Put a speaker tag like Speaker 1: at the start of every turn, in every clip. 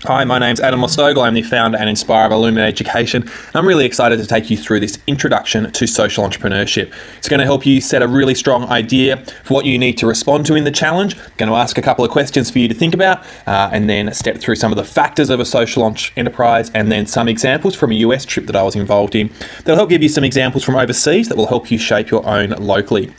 Speaker 1: Hi, my name's Adam Mostogle. I'm the founder and inspirer of Illuminate Education. And I'm really excited to take you through this introduction to social entrepreneurship. It's going to help you set a really strong idea for what you need to respond to in the challenge. I'm going to ask a couple of questions for you to think about, and then step through some of the factors of a social enterprise, and then some examples from a US trip that I was involved in. That'll help give you some examples from overseas that will help you shape your own locally.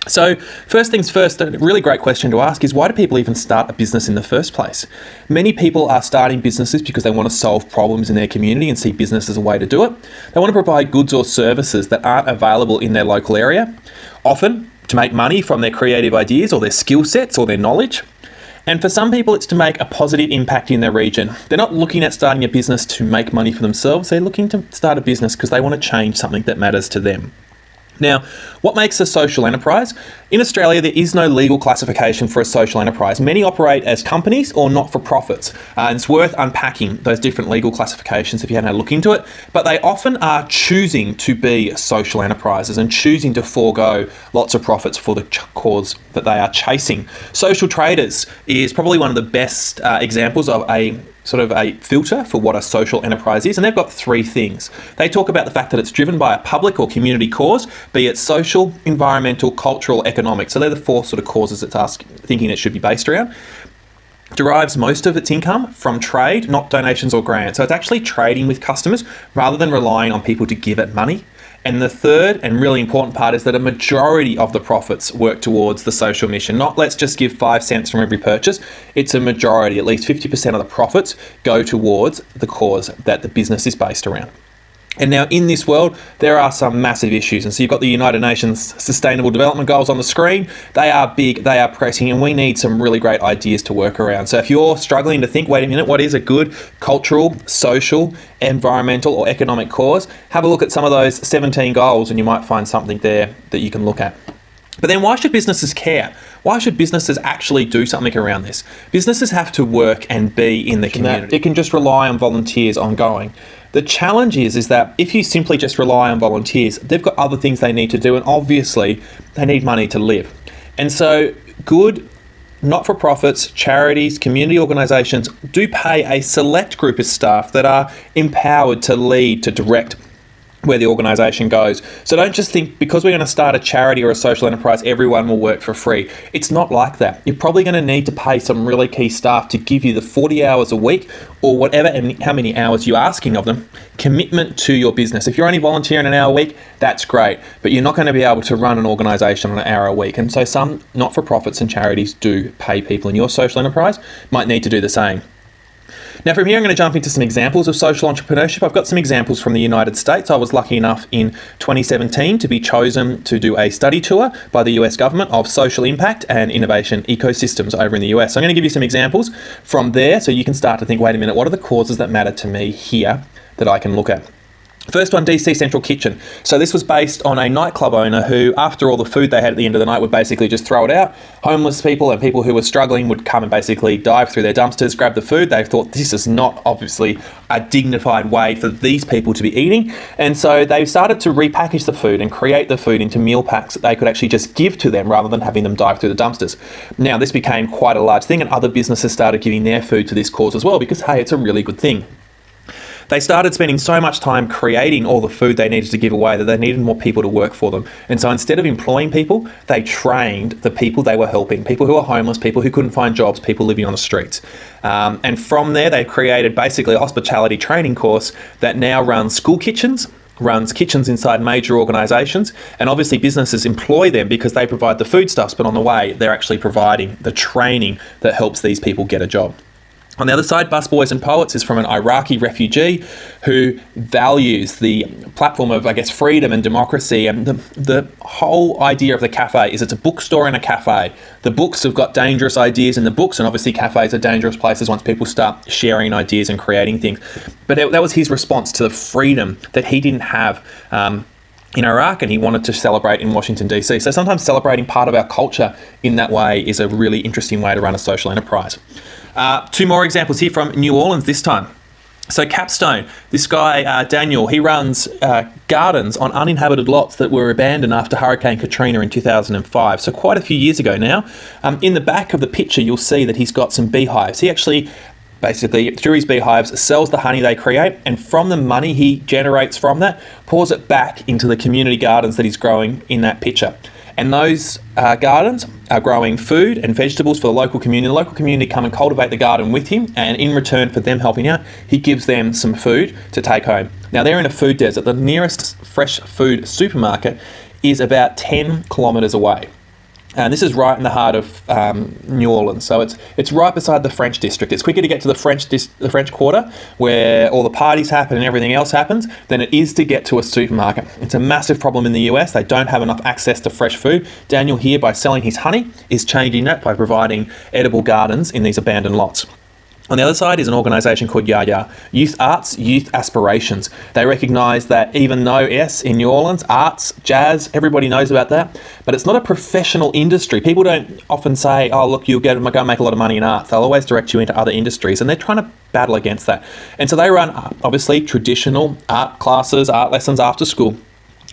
Speaker 1: So first things first, a really great question to ask is, why do people even start a business in the first place? Many people are starting businesses because they want to solve problems in their community and see business as a way to do it. They want to provide goods or services that aren't available in their local area, often to make money from their creative ideas or their skill sets or their knowledge. And for some people, it's to make a positive impact in their region. They're not looking at starting a business to make money for themselves. They're looking to start a business because they want to change something that matters to them. Now, what makes a social enterprise? In Australia, there is no legal classification for a social enterprise. Many operate as companies or not-for-profits. And it's worth unpacking those different legal classifications if you hadn't had a look into it. But they often are choosing to be social enterprises and choosing to forego lots of profits for the cause that they are chasing. Social traders is probably one of the best examples of a sort of a filter for what a social enterprise is, and they've got three things. They talk about the fact that it's driven by a public or community cause, be it social, environmental, cultural, economic. So they're the four sort of causes it's thinking it should be based around. Derives most of its income from trade, not donations or grants. So it's actually trading with customers rather than relying on people to give it money. And the third and really important part is that a majority of the profits work towards the social mission. Not let's just give 5 cents from every purchase. It's a majority, at least 50% of the profits go towards the cause that the business is based around. And now in this world, there are some massive issues. And so you've got the United Nations Sustainable Development Goals on the screen. They are big, they are pressing, and we need some really great ideas to work around. So if you're struggling to think, wait a minute, what is a good cultural, social, environmental or economic cause? Have a look at some of those 17 goals and you might find something there that you can look at. But then why should businesses care? Why should businesses actually do something around this? Businesses have to work and be in the community. It can just rely on volunteers ongoing. The challenge is that if you simply just rely on volunteers, they've got other things they need to do, and obviously they need money to live. And so good not-for-profits, charities, community organisations do pay a select group of staff that are empowered to lead, to direct where the organisation goes. So don't just think because we're going to start a charity or a social enterprise, everyone will work for free. It's not like that. You're probably going to need to pay some really key staff to give you the 40 hours a week or whatever and how many hours you're asking of them, commitment to your business. If you're only volunteering an hour a week, that's great, but you're not going to be able to run an organisation on an hour a week. And so some not-for-profits and charities do pay people, and your social enterprise might need to do the same. Now from here, I'm going to jump into some examples of social entrepreneurship. I've got some examples from the United States. I was lucky enough in 2017 to be chosen to do a study tour by the US government of social impact and innovation ecosystems over in the US. So I'm going to give you some examples from there so you can start to think, wait a minute, what are the causes that matter to me here that I can look at? First one, DC Central Kitchen. So this was based on a nightclub owner who, after all the food they had at the end of the night, would basically just throw it out. Homeless people and people who were struggling would come and basically dive through their dumpsters, grab the food. They thought this is not obviously a dignified way for these people to be eating. And so they started to repackage the food and create the food into meal packs that they could actually just give to them rather than having them dive through the dumpsters. Now this became quite a large thing, and other businesses started giving their food to this cause as well because, hey, it's a really good thing. They started spending so much time creating all the food they needed to give away that they needed more people to work for them. And so instead of employing people, they trained the people they were helping, people who are homeless, people who couldn't find jobs, people living on the streets. And from there, they created basically a hospitality training course that now runs school kitchens, runs kitchens inside major organisations, and obviously businesses employ them because they provide the foodstuffs, but on the way, they're actually providing the training that helps these people get a job. On the other side, Busboys and Poets is from an Iraqi refugee who values the platform of, I guess, freedom and democracy. And the whole idea of the cafe is it's a bookstore and a cafe. The books have got dangerous ideas in the books, and obviously cafes are dangerous places once people start sharing ideas and creating things. But that was his response to the freedom that he didn't have in Iraq, and he wanted to celebrate in Washington, DC. So sometimes celebrating part of our culture in that way is a really interesting way to run a social enterprise. Two more examples here from New Orleans this time. So Capstone, this guy, Daniel, he runs gardens on uninhabited lots that were abandoned after Hurricane Katrina in 2005. So quite a few years ago now. In the back of the picture, you'll see that he's got some beehives. He actually basically through his beehives, sells the honey they create, and from the money he generates from that, pours it back into the community gardens that he's growing in that picture. And those gardens are growing food and vegetables for the local community. The local community come and cultivate the garden with him, and in return for them helping out, he gives them some food to take home. Now, they're in a food desert. The nearest fresh food supermarket is about 10 kilometres away. And this is right in the heart of New Orleans, so it's right beside the French district. It's quicker to get to the French Quarter, where all the parties happen and everything else happens, than it is to get to a supermarket. It's a massive problem in the US. They don't have enough access to fresh food. Daniel here, by selling his honey, is changing that by providing edible gardens in these abandoned lots. On the other side is an organisation called Yaya, Youth Arts, Youth Aspirations. They recognise that even though, yes, in New Orleans, arts, jazz, everybody knows about that, but it's not a professional industry. People don't often say, oh, look, you're going to make a lot of money in arts. They'll always direct you into other industries, and they're trying to battle against that. And so they run, obviously, traditional art classes, art lessons after school.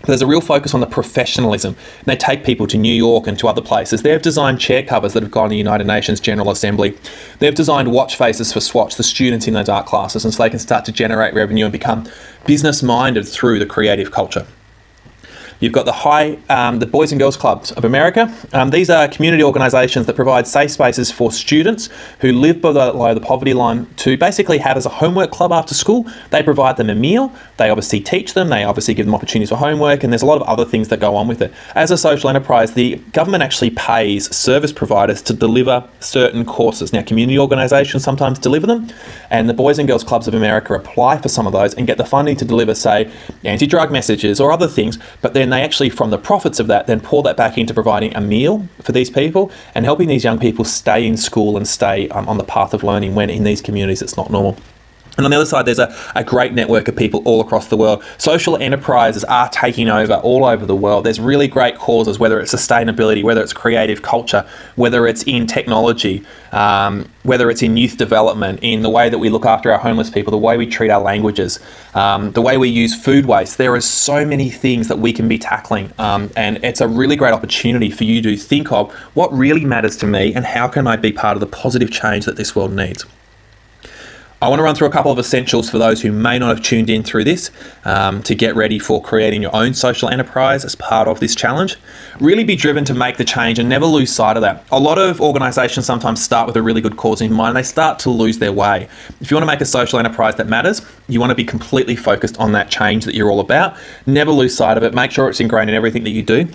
Speaker 1: There's a real focus on the professionalism. And they take people to New York and to other places. They've designed chair covers that have gone to the United Nations General Assembly. They've designed watch faces for Swatch, the students in those art classes, and so they can start to generate revenue and become business-minded through the creative culture. You've got the Boys and Girls Clubs of America. These are community organisations that provide safe spaces for students who live below the poverty line to basically have as a homework club after school. They provide them a meal. They obviously teach them. They obviously give them opportunities for homework, and there's a lot of other things that go on with it. As a social enterprise, the government actually pays service providers to deliver certain courses. Now, community organisations sometimes deliver them, and the Boys and Girls Clubs of America apply for some of those and get the funding to deliver, say, anti-drug messages or other things, but then they actually, from the profits of that, then pour that back into providing a meal for these people and helping these young people stay in school and stay on the path of learning when in these communities it's not normal. And on the other side, there's a great network of people all across the world. Social enterprises are taking over all over the world. There's really great causes, whether it's sustainability, whether it's creative culture, whether it's in technology, whether it's in youth development, in the way that we look after our homeless people, the way we treat our languages, the way we use food waste. There are so many things that we can be tackling, and it's a really great opportunity for you to think of what really matters to me and how can I be part of the positive change that this world needs. I want to run through a couple of essentials for those who may not have tuned in through this to get ready for creating your own social enterprise as part of this challenge. Really be driven to make the change and never lose sight of that. A lot of organisations sometimes start with a really good cause in mind and they start to lose their way. If you want to make a social enterprise that matters, you want to be completely focused on that change that you're all about. Never lose sight of it. Make sure it's ingrained in everything that you do.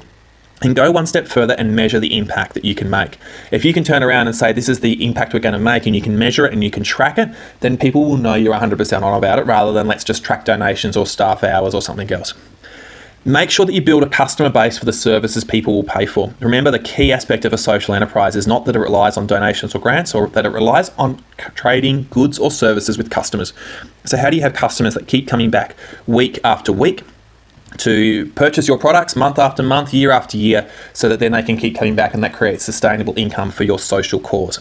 Speaker 1: And go one step further and measure the impact that you can make. If you can turn around and say, this is the impact we're going to make, and you can measure it and you can track it, then people will know you're 100% on about it, rather than let's just track donations or staff hours or something else. Make sure that you build a customer base for the services people will pay for. Remember, the key aspect of a social enterprise is not that it relies on donations or grants, or that it relies on trading goods or services with customers. So how do you have customers that keep coming back week after week to purchase your products month after month, year after year, so that then they can keep coming back, and that creates sustainable income for your social cause?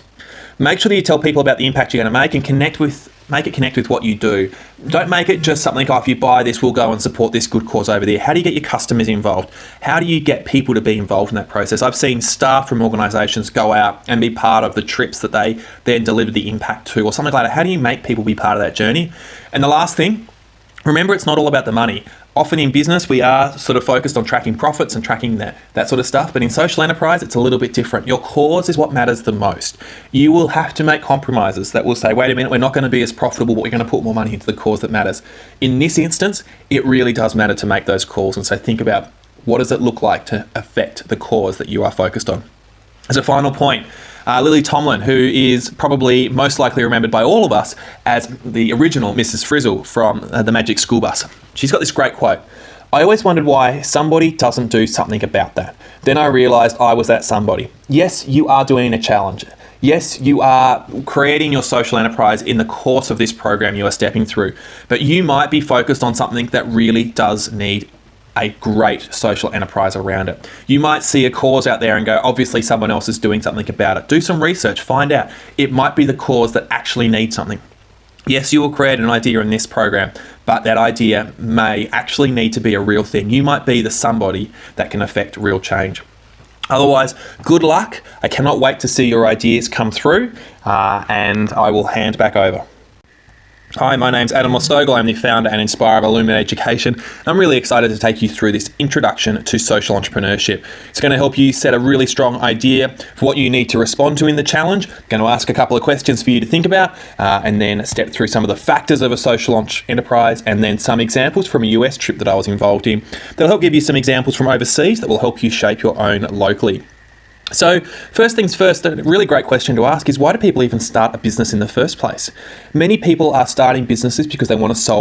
Speaker 1: Make sure that you tell people about the impact you're going to make and make it connect with what you do. Don't make it just something like, if you buy this, we'll go and support this good cause over there. How do you get your customers involved? How do you get people to be involved in that process? I've seen staff from organisations go out and be part of the trips that they then deliver the impact to, or something like that. How do you make people be part of that journey? And the last thing, remember, it's not all about the money. Often in business, we are sort of focused on tracking profits and tracking that sort of stuff. But in social enterprise, it's a little bit different. Your cause is what matters the most. You will have to make compromises that will say, wait a minute, we're not going to be as profitable, but we're going to put more money into the cause that matters. In this instance, it really does matter to make those calls. And so think about, what does it look like to affect the cause that you are focused on? As a final point, Lily Tomlin, who is probably most likely remembered by all of us as the original Mrs. Frizzle from the Magic School Bus. She's got this great quote: "I always wondered why somebody doesn't do something about that. Then I realised I was that somebody." Yes, you are doing a challenge. Yes, you are creating your social enterprise in the course of this program you are stepping through, but you might be focused on something that really does need a great social enterprise around it. You might see a cause out there and go, obviously someone else is doing something about it. Do some research, find out. It might be the cause that actually needs something. Yes, you will create an idea in this program, but that idea may actually need to be a real thing. You might be the somebody that can affect real change. Otherwise, good luck. I cannot wait to see your ideas come through, and I will hand back over. Hi, my name's Adam Lostogel. I'm the founder and inspirer of Illuminate Education. I'm really excited to take you through this introduction to social entrepreneurship. It's going to help you set a really strong idea for what you need to respond to in the challenge. I'm going to ask a couple of questions for you to think about, and then step through some of the factors of a social enterprise, and then some examples from a US trip that I was involved in. That'll help give you some examples from overseas that will help you shape your own locally. So first things first, a really great question to ask is, why do people even start a business in the first place? Many people are starting businesses because they want to solve